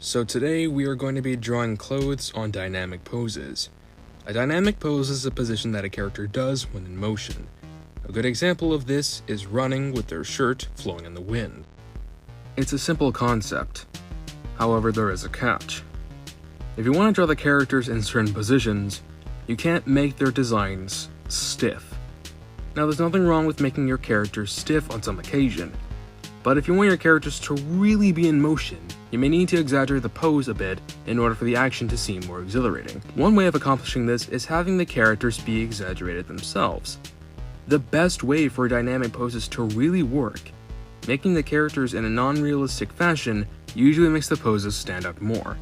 So today we are going to be drawing clothes on dynamic poses. A dynamic pose is a position that a character does when in motion. A good example of this is running with their shirt flowing in the wind. It's a simple concept. However, there is a catch. If you want to draw the characters in certain positions, you can't make their designs stiff. Now, there's nothing wrong with making your characters stiff on some occasion, but if you want your characters to really be in motion, you may need to exaggerate the pose a bit in order for the action to seem more exhilarating. One way of accomplishing this is having the characters be exaggerated themselves. The best way for dynamic poses to really work, making the characters in a non-realistic fashion usually makes the poses stand out more.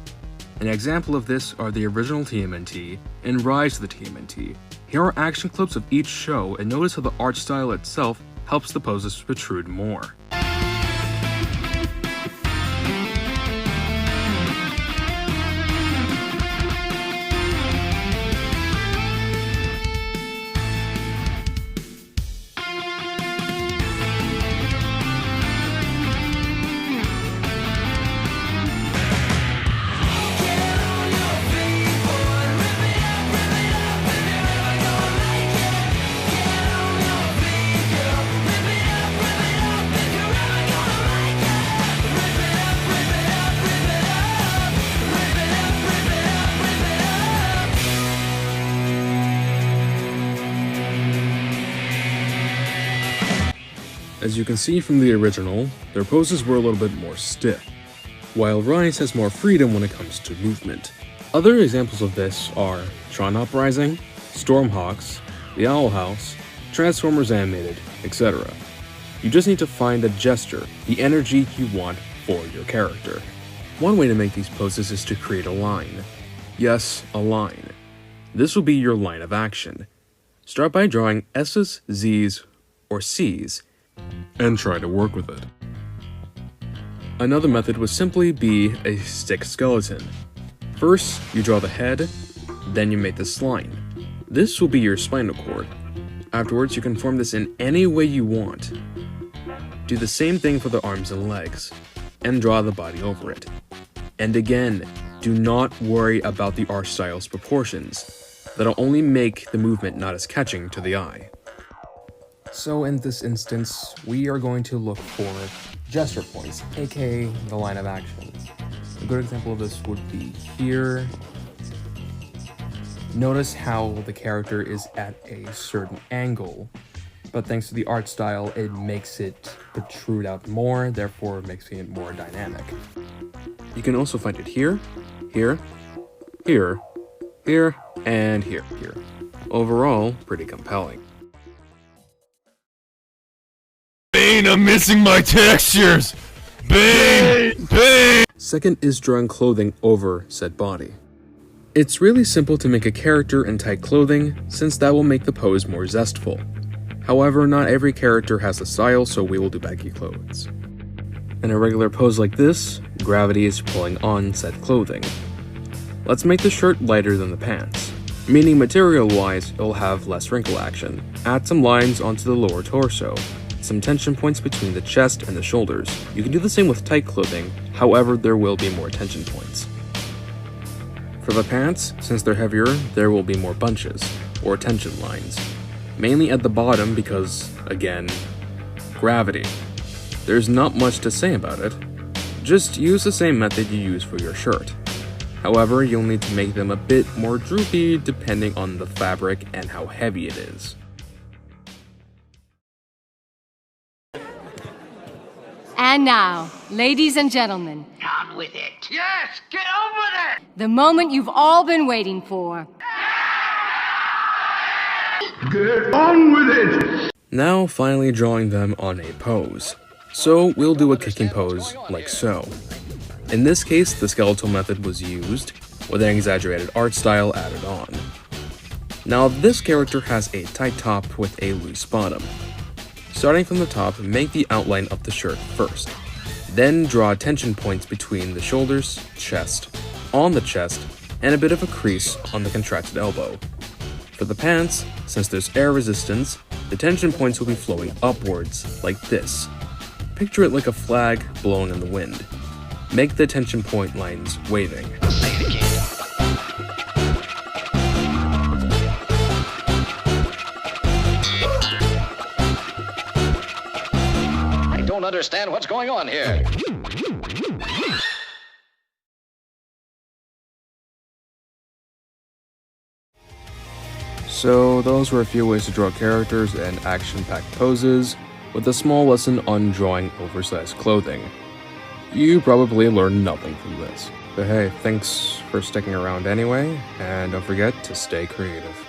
An example of this are the original TMNT and Rise of the TMNT. Here are action clips of each show, and notice how the art style itself helps the poses protrude more. As you can see from the original, their poses were a little bit more stiff, while Rise has more freedom when it comes to movement. Other examples of this are Tron Uprising, Stormhawks, The Owl House, Transformers Animated, etc. You just need to find the gesture, the energy you want for your character. One way to make these poses is to create a line. Yes, a line. This will be your line of action. Start by drawing S's, Z's, or C's, and try to work with it. Another method would simply be a stick skeleton. First, you draw the head, then you make this line. This will be your spinal cord. Afterwards, you can form this in any way you want. Do the same thing for the arms and legs, and draw the body over it. And again, do not worry about the art style's proportions. That'll only make the movement not as catching to the eye. So in this instance, we are going to look for gesture points, aka the line of action. A good example of this would be here. Notice how the character is at a certain angle, but thanks to the art style, it makes it protrude out more, therefore making it more dynamic. You can also find it here, here, here, here, and here. Overall, pretty compelling. Bane, I'm missing my textures! Bane! Second is drawing clothing over said body. It's really simple to make a character in tight clothing, since that will make the pose more zestful. However, not every character has a style, so we will do baggy clothes. In a regular pose like this, gravity is pulling on said clothing. Let's make the shirt lighter than the pants, meaning material-wise, it will have less wrinkle action. Add some lines onto the lower torso, some tension points between the chest and the shoulders. You can do the same with tight clothing, however there will be more tension points. For the pants, since they're heavier, there will be more bunches, or tension lines. Mainly at the bottom because, again, gravity. There's not much to say about it. Just use the same method you use for your shirt. However, you'll need to make them a bit more droopy depending on the fabric and how heavy it is. And now, ladies and gentlemen, On with it. Yes, get on with it. the moment you've all been waiting for. Get on with it. Now finally drawing them on a pose. So we'll do a kicking pose like so. In this case, the skeletal method was used, with an exaggerated art style added on. Now this character has a tight top with a loose bottom. Starting from the top, make the outline of the shirt first. Then draw tension points between the shoulders, chest, on the chest, and a bit of a crease on the contracted elbow. For the pants, since there's air resistance, the tension points will be flowing upwards, like this. Picture it like a flag blowing in the wind. Make the attention point lines waving. Say it again. I don't understand what's going on here. So those were a few ways to draw characters and action-packed poses, with a small lesson on drawing oversized clothing. You probably learned nothing from this. But hey, thanks for sticking around anyway, and don't forget to stay creative.